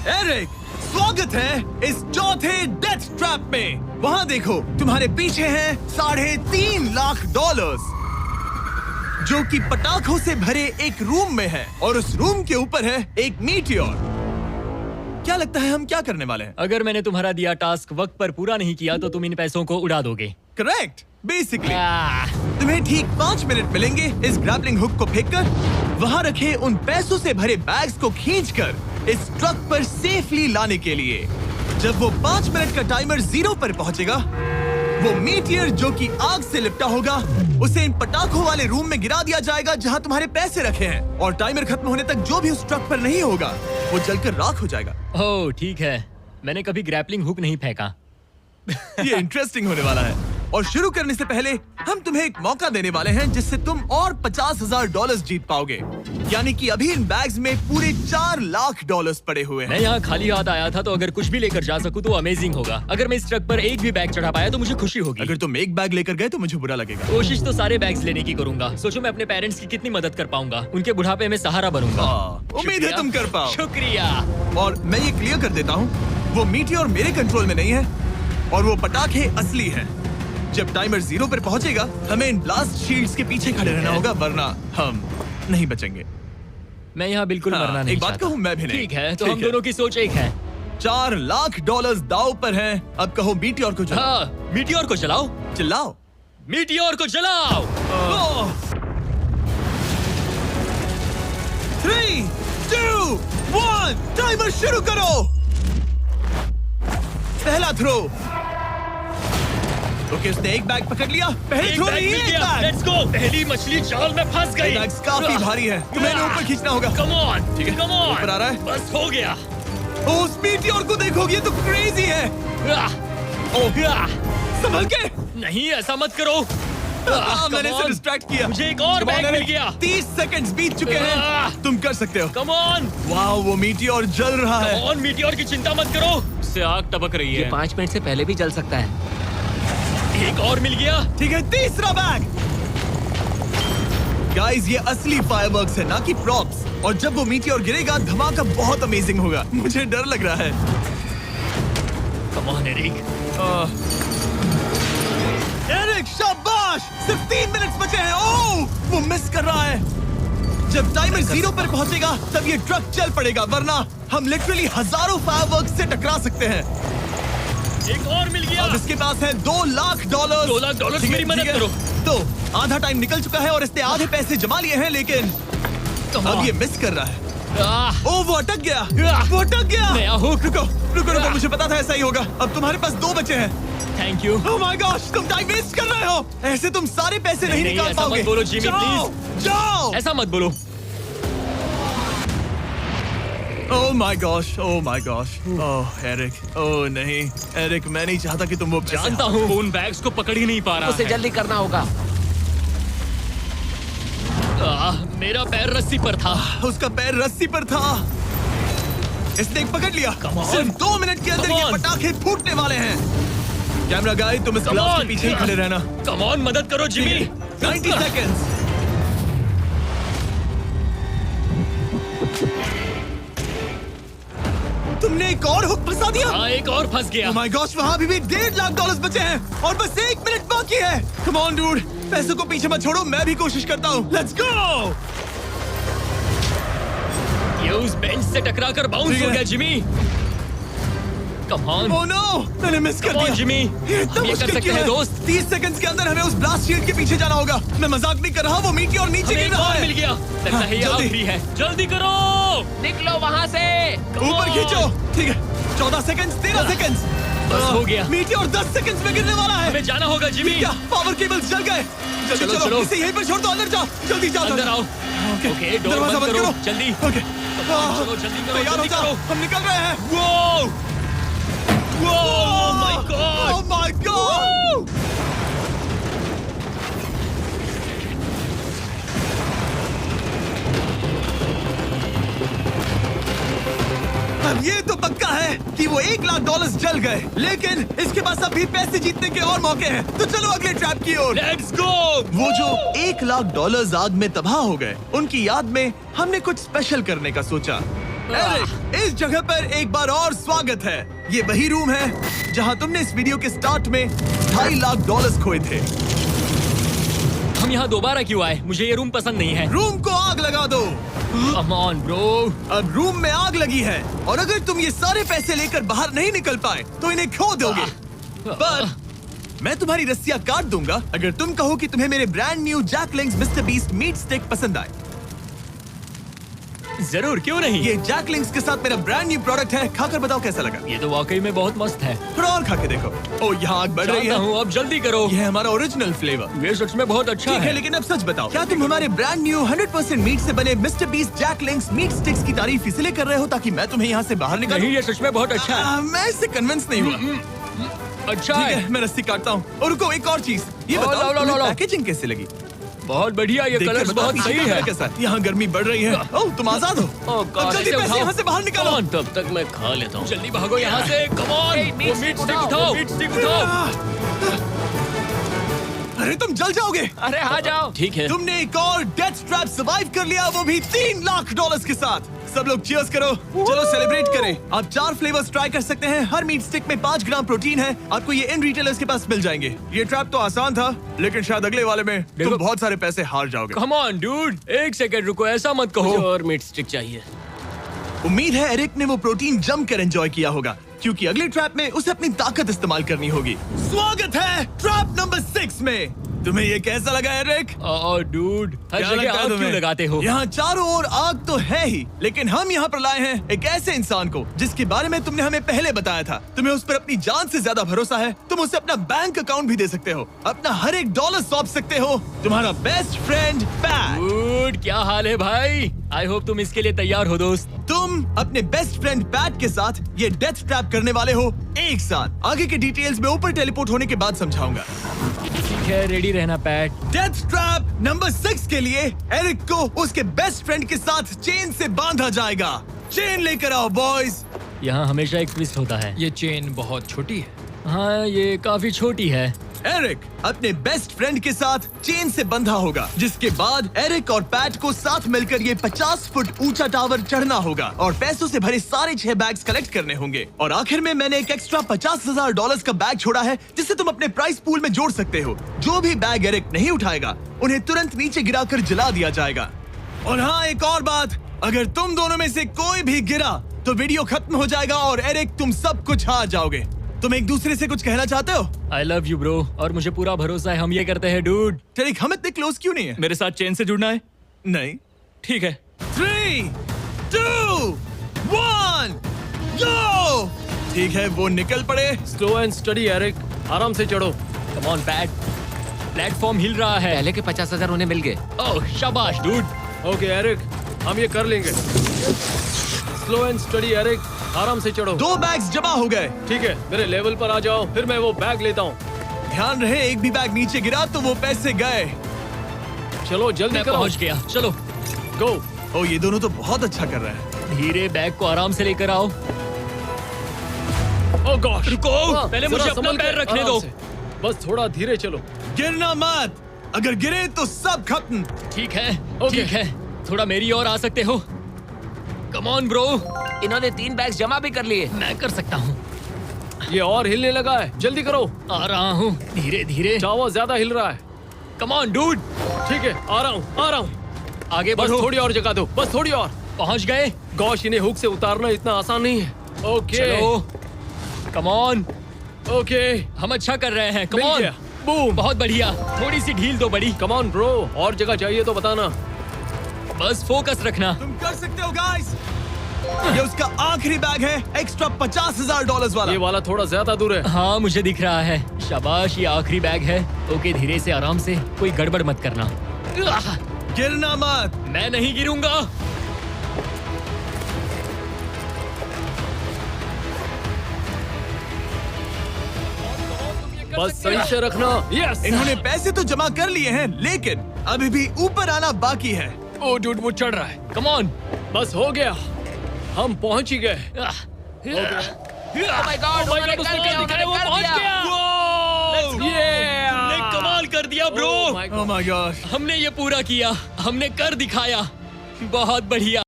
Eric, स्वागत है इस चौथे डेथ ट्रैप में। वहाँ देखो, तुम्हारे पीछे है $3.5 लाख जो कि पटाखों से भरे एक रूम में है, और उस रूम के ऊपर है एक मीटियोर। क्या लगता है हम क्या करने वाले हैं? अगर मैंने तुम्हारा दिया टास्क वक्त पर पूरा नहीं किया तो तुम इन पैसों को उड़ा दोगे। करेक्ट। बेसिकली तुम्हें ठीक 5 मिनट मिलेंगे इस ग्रैपलिंग हुक को फेंककर वहाँ रखे उन पैसों से भरे बैग्स को खींचकर इस ट्रक पर सेफली लाने के लिए। जब वो 5 मिनट का टाइमर 0 पर पहुंचेगा, वो मीटियर जो कि आग से लिपटा होगा उसे इन पटाखों वाले रूम में गिरा दिया जाएगा जहाँ तुम्हारे पैसे रखे हैं, और टाइमर खत्म होने तक जो भी उस ट्रक पर नहीं होगा वो जलकर राख हो जाएगा। ओह ठीक है, मैंने कभी ग्रैपलिंग हुक नहीं फेंका। ये इंटरेस्टिंग होने वाला है। और शुरू करने से पहले हम तुम्हें एक मौका देने वाले हैं जिससे तुम और $50,000 जीत पाओगे। यानी कि अभी इन बैग्स में पूरे $4 लाख पड़े हुए हैं। मैं यहाँ खाली हाथ आया था, तो अगर कुछ भी लेकर जा सकूं तो अमेजिंग होगा। अगर मैं इस ट्रक पर एक भी बैग चढ़ा पाया तो मुझे खुशी होगी। अगर तुम एक बैग लेकर गए तो मुझे बुरा लगेगा। कोशिश तो सारे बैग्स लेने की करूंगा। सोचो मैं अपने पेरेंट्स की कितनी मदद कर पाऊंगा, उनके बुढ़ापे में सहारा बनूंगा। उम्मीद है तुम कर पाओ। शुक्रिया। और मैं ये क्लियर कर देता हूँ, वो मीटियोर मेरे कंट्रोल में नहीं है और वो पटाखे असली हैं। जब टाइमर 0 पर पहुंचेगा हमें इन ब्लास्ट शील्ड्स के पीछे खड़े रहना होगा, वरना हम नहीं बचेंगे। मैं यहाँ बिल्कुल मरना नहीं एक बात कहूँ, मैं भी नहीं। ठीक है, तो हम दोनों की सोच एक है। $4 लाख दाव पर हैं। अब कहो मीटियोर को जलाओ। हाँ, मीटियोर को जलाओ। चिल्लाओ, मीटियोर को जलाओ। 3, 2, 1, टाइमर शुरू करो। पहला थ्रो। ओके, उसने एक बैग पकड़ लिया। पहले थ्रो नहीं, एक बैग। Let's go. पहली मछली जाल में फंस गई। बैग्स काफी भारी है, तुम्हें ऊपर खींचना होगा। कम ऑन, ठीक है, कम ऑन। ऊपर आ रहा है। बस हो गया। उस मीटियोर को देखोगे तो क्रेजी है। संभल के। नहीं, ऐसा मत करो। मैंने इसे डिस्ट्रैक्ट किया। मुझे एक और बैग मिल गया। 30 सेकंड्स बीत चुके हैं। तुम कर सकते हो। Come on. वाह, वो मीटियोर जल रहा है। कम ऑन, मीटियोर की चिंता मत करो। इससे आग टपक रही है। 5 मिनट से पहले भी जल सकता है। एक और मिल गया। ठीक है, तीसरा बैग। गाइस, ये असली फायरवर्क्स है, ना कि प्रॉप्स। और जब वो मीटियोर गिरेगा धमाका बहुत अमेजिंग होगा। मुझे डर लग रहा है। Come on Eric. एरिक, शाबाश। सिर्फ 3 मिनट बचे हैं। ओह, वो मिस कर रहा है। जब टाइमर 0 पर पहुंचेगा तब ये ट्रक चल पड़ेगा, वरना हम लिटरली हजारों फायरवर्क्स से टकरा सकते हैं। एक और मिल गया। अब इसके पास है $2 लाख। $2 लाख, मेरी मदद करो। तो आधा टाइम निकल चुका है और इसने आधे पैसे जमा लिए हैं, लेकिन अब ये मिस कर रहा है। ओह, वो अटक गया। वो अटक गया। नया हुक। रुको, मुझे पता था ऐसा ही होगा। अब तुम्हारे पास 2 बचे हैं। Thank you. Oh my gosh, तुम टाइम वेस्ट कर रहे हो। ऐसे तुम सारे पैसे नहीं निकाल पाओगे। ऐसा मत बोलो जिमी, जाओ। ऐसा मत बोलो। Oh my gosh, oh Eric, oh नहीं एरिक, मैं नहीं चाहता कि तुम वो पैसे जानता हूँ उन बैग्स को पकड़ ही नहीं पा रहा उसे है। जल्दी करना होगा। मेरा पैर रस्सी पर था। उसका पैर रस्सी पर था। इसने एक पकड़ लिया। सिर्फ 2 मिनट के अंदर ये पटाखे फूटने वाले हैं। कैमरा गाय, तुम इस ग्लास के पीछे ही खड़े रहना। कम ऑन, मदद करो जिमी। 90 सेकेंड्स। तुमने एक और हुक फंसा दिया। हाँ, एक और फंस गया। Oh my gosh, वहाँ अभी भी $1.5 लाख बचे हैं और बस 1 मिनट बाकी है। Come on dude, पैसों को पीछे मत छोड़ो, मैं भी कोशिश करता हूँ। Let's go! ये उस बेंच से टकरा कर बाउंस हो गया Jimmy. Come on! Oh no, मैंने मिस कर दिया। जिमी, ये इतना मुश्किल क्यों है? दोस्त। 30 सेकंड्स के अंदर हमें उस ब्लास्ट शील्ड के पीछे जाना होगा। मैं मजाक नहीं कर रहा, वो मीटियोर नीचे गिर रहा है। मिल गया। लगता है ये आखिरी है। जल्दी करो। निकलो वहाँ से। ऊपर खींचो। ठीक है, 14 सेकंड्स, 13 सेकंड्स। बस हो गया। मीटियोर 10 सेकंड्स में गिरने वाला है। हमें जाना होगा जिमी। क्या पावर केबल्स जल गए? जल्दी चलो, इसे यहीं पर छोड़ दो। अंदर जाओ, जल्दी जाओ। अंदर आओ। ओके, दरवाजा बंद करो। जल्दी। ओके, चलो, जल्दी करो। तैयार हो जाओ, हम निकल रहे हैं। वो Oh my God! Oh my God! अब ये तो पक्का है कि वो $1 लाख जल गए, लेकिन इसके पास अभी पैसे जीतने के और मौके हैं। तो चलो अगले ट्रैप की ओर। Let's go! वो जो $1 लाख आग में तबाह हो गए, उनकी याद में हमने कुछ स्पेशल करने का सोचा। एरिक, इस जगह पर एक बार और स्वागत है। ये वही रूम है जहां तुमने इस वीडियो के स्टार्ट में $2.5 लाख खोए थे। हम यहाँ दोबारा क्यों आए? मुझे ये रूम पसंद नहीं है। रूम को आग लगा दो। Come on, bro. अब रूम में आग लगी है और अगर तुम ये सारे पैसे लेकर बाहर नहीं निकल पाए तो इन्हें खो दोगे। पर मैं तुम्हारी रस्सियां काट दूंगा अगर तुम कहो कि तुम्हें मेरे brand new Jack Link's Mister Beast meat stick पसंद आए। जरूर, क्यों नहीं? ये जैकलिंग्स के साथ मेरा ब्रांड न्यू प्रोडक्ट है। खाकर बताओ कैसा लगा। ये तो वाकई में बहुत मस्त है। थोड़ा और खा के देखो। ओ, यहाँ आग बढ़ रही जानता है। हूँ, अब जल्दी करो। ये है हमारा ओरिजिनल फ्लेवर। ये सच में बहुत अच्छा ठीक है, लेकिन अब सच बताओ, क्या तुम हमारे ब्रांड न्यू 100% मीट से बने मिस्टर बीस्ट जैकलिंग्स मीट स्टिक्स की तारीफ इसलिए कर रहे हो ताकि मैं तुम्हें यहाँ से बाहर निकालूं? नहीं, ये सच में बहुत अच्छा है। मैं इससे कन्विंस नहीं हुआ। अच्छा ठीक है। है, मैं रस्सी काटता हूँ। और रुको, एक और चीज, ये लो, बताओ लो, लो, तुम्हें लो। पैकेजिंग कैसे लगी? बहुत बढ़िया, ये देखकर कलर्स बताओ बहुत पीछे सही कैमरा है। कैसा है? यहाँ गर्मी बढ़ रही है। ओह, तुम आजाद हो। अब जल्दी पैसे यहाँ से बाहर निकालो। तब तक मैं खा लेता हूँ। जल्दी भागो यहाँ से। कम ऑन, Hey, meat वो मीट stick स्टिक उठाओ, उठाओ, मीट स्टिक उठाओ। अरे तुम जल जाओगे। अरे आ जाओ। ठीक है। तुमने एक और डेथ ट्रैप सर्वाइव कर लिया, वो भी $3 लाख के साथ। सब लोग चीयर्स करो। चलो सेलिब्रेट करें। आप 4 फ्लेवर्स ट्राई कर सकते हैं। हर मीट स्टिक में 5 ग्राम प्रोटीन है। आपको ये इन रिटेलर्स के पास मिल जाएंगे। ये ट्रैप तो आसान था, लेकिन शायद अगले वाले में तुम देखो। बहुत सारे पैसे हार जाओगे। कम ऑन डूड, एक सेकंड रुको, ऐसा मत कहो। मुझे और मीट स्टिक चाहिए। उम्मीद है एरिक ने वो प्रोटीन जमकर एंजॉय किया होगा, क्योंकि अगले ट्रैप में उसे अपनी ताकत इस्तेमाल करनी होगी। स्वागत है ट्रैप नंबर 6 में। तुम्हें ये कैसा लगा एरिक? डूड, हर क्या जगह लगता है आग क्यों तुम्हें? लगाते हो? यहाँ चारों ओर आग तो है ही, लेकिन हम यहाँ पर लाए हैं एक ऐसे इंसान को जिसके बारे में तुमने हमें पहले बताया था। तुम्हें उस पर अपनी जान से ज्यादा भरोसा है। तुम उसे अपना बैंक अकाउंट भी दे सकते हो, अपना हर एक डॉलर सौंप सकते हो। तुम्हारा बेस्ट फ्रेंड पैट। डूड, क्या हाल है भाई? आई होप तुम इसके लिए तैयार हो दोस्त। तुम अपने बेस्ट फ्रेंड पैट के साथ ये डेथ ट्रैप करने वाले हो एक साथ। आगे के डिटेल्स में ऊपर टेलीपोर्ट होने के बाद समझाऊंगा। ठीक है, रेडी रहना पैट। डेथ ट्रैप नंबर 6 के लिए एरिक को उसके बेस्ट फ्रेंड के साथ चेन से बांधा जाएगा। चेन लेकर आओ बॉयज। यहाँ हमेशा एक ट्विस्ट होता है। ये चेन बहुत छोटी है। हाँ, ये काफी छोटी है। एरिक अपने बेस्ट फ्रेंड के साथ चेन से बंधा होगा, जिसके बाद एरिक और पैट को साथ मिलकर ये 50 फुट ऊंचा टावर चढ़ना होगा और पैसों से भरे सारे 6 बैग्स कलेक्ट करने होंगे। और आखिर में मैंने एक एक्स्ट्रा $50,000 का बैग छोड़ा है, जिसे तुम अपने प्राइस पूल में जोड़ सकते हो। जो भी बैग एरिक नहीं उठाएगा, उन्हें तुरंत नीचे गिराकर जला दिया जाएगा। और हाँ, एक और बात, अगर तुम दोनों में से कोई भी गिरा तो वीडियो खत्म हो जाएगा और एरिक तुम सब कुछ हार जाओगे। तुम एक दूसरे से कुछ कहना चाहते हो? आई लव यू ब्रो, और मुझे पूरा भरोसा है हम ये करते हैं डूड। टेरिक, हम इतने क्लोज क्यों नहीं है? मेरे साथ चेन से जुड़ना है? नहीं। ठीक है। 3, 2, 1, go! ठीक है, वो निकल पड़े। स्लो एंड स्टडी एरिक, आराम से चढ़ो। कम ऑन पैट, प्लेटफॉर्म हिल रहा है। पहले के 50,000 उन्हें मिल गए। ओह शाबाश डूड। ओके एरिक, हम ये कर लेंगे। स्लो एंड स्टडी एरिक, आराम से चढ़ो। 2 बैग्स जमा हो गए। ठीक है, मेरे लेवल पर आ जाओ, फिर मैं वो बैग लेता हूँ। ध्यान रहे, एक भी बैग नीचे गिरा तो वो पैसे गए। चलो जल्दी मैं करो। पहुंच गया, चलो। गो। ओ, ये दोनों तो बहुत अच्छा कर रहे हैं। धीरे बैग को आराम से लेकर आओ। ओह गॉश, रुको, पहले मुझे जरा अपना संभल के, पैर रखने आराम दो। से। बस थोड़ा धीरे चलो। गिरना मत, अगर गिरे तो सब खत्म। ठीक है, ओके। ठीक है, थोड़ा मेरी ओर आ सकते हो? कम ऑन ब्रो, इन्होंने 3 बैग्स जमा भी कर लिए। मैं कर सकता हूँ। ये और हिलने लगा है, जल्दी करो। आ रहा हूँ, धीरे धीरे। टावर ज्यादा हिल रहा है। कम ऑन डूड, ठीक है, आ रहा हूँ, आ रहा हूँ। आगे बस बढ़ो। थोड़ी और जगह दो, बस थोड़ी और। पहुंच गए? गॉश, इन्हें हुक से उतारना इतना आसान नहीं है। ओके चलो, कम ऑन, ओके, हम अच्छा कर रहे हैं। कम मिल ऑन, गया। बूम। बहुत बढ़िया। थोड़ी सी ढील दो बड़ी। कम ऑन ब्रो, और जगह चाहिए तो बताना। बस फोकस रखना। तुम कर सकते हो गाइस। ये उसका आखिरी बैग है, एक्स्ट्रा $50,000 वाला। ये वाला थोड़ा ज्यादा दूर है। हाँ, मुझे दिख रहा है। शाबाश, ये आखिरी बैग है। ओके, धीरे से, आराम से, कोई गड़बड़ मत करना। आह, गिरना मत। मैं नहीं गिरूंगा। बस सही से रखना। यस। इन्होंने पैसे तो जमा कर लिए हैं, लेकिन अभी भी ऊपर आना बाकी है। ओ डूड, वो चढ़ रहा है। Come on. बस हो गया, हम पहुंच ही गए। Oh my God, उन्होंने कर दिया, उन्होंने वो कर पहुंच दिया। गया। Yeah! हमने कमाल कर दिया bro. Oh my God. Oh my gosh. हमने ये पूरा किया, हमने कर दिखाया। बहुत बढ़िया।